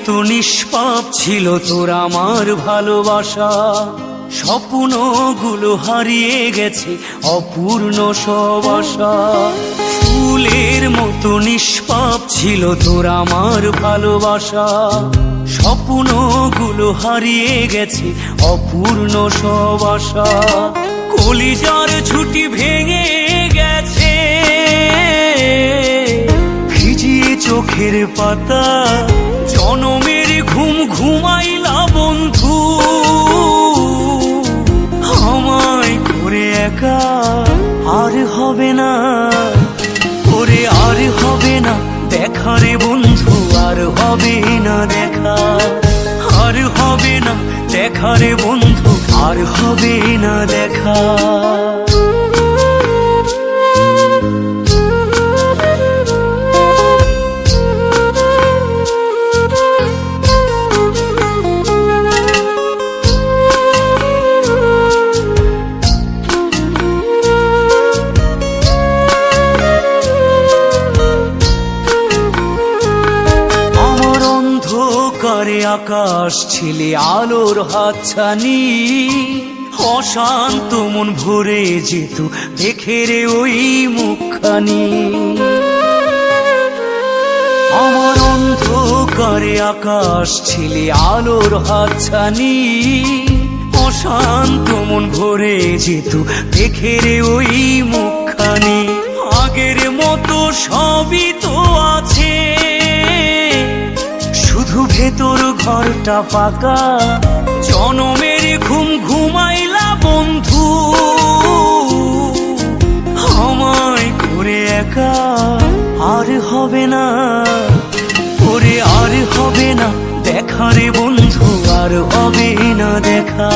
মতো নিষ্পাপ ছিল তোর আমার ভালোবাসা, স্বপ্নগুলো হারিয়ে গেছে অপূর্ণ সব আশা। ফুলের মতো নিষ্পাপ ছিল তোর আমার ভালোবাসা, স্বপ্নগুলো হারিয়ে গেছে অপূর্ণ সব আশা। কলিজার ছুটি ভেঙে গেছে ভিজিয়ে চোখের পাতা, জনমের ঘুম ঘুমাইলা বন্ধু আমায় করে একা। আর হবে না ওরে, আর হবে না দেখা রে বন্ধু, আর হবে না দেখা, আর হবে না দেখা রে বন্ধু, আর হবে না দেখা। অন্ধকারে আকাশ ছিলে আলোর হাতছানি, অশান্ত মন ভরে যেত দেখে রে ওই মুখখানি। আমার অন্ধকারে আকাশ ছিলে আলোর হাতছানি, অশান্ত মন ভরে যেত দেখে রে ওই মুখখানি। আগের মতো সবই তো আছে, শুধু ভেতর ঘরটা ফাঁকা, জনমের ঘুম ঘুমাইলা বন্ধু আমায় করে একা। আর হবে না ওরে, আর হবে না দেখা রে বন্ধু, আর হবে না দেখা,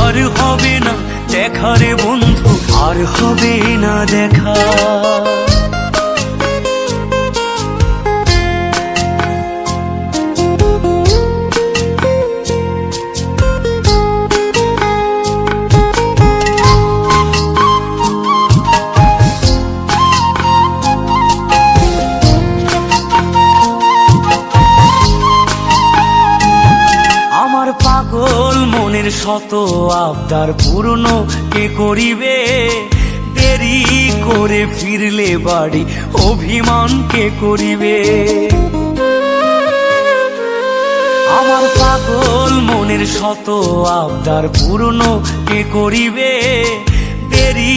আর হবে না দেখা রে বন্ধু, আর হবে না দেখা। পাগল মনের শত আবদার পূর্ণ কে করিবে, দেরি করে ফিরলে বাড়ি অভিমান কে করিবে। আমার পাগল মনের শত আবদার পূর্ণ কে করিবে, দেরি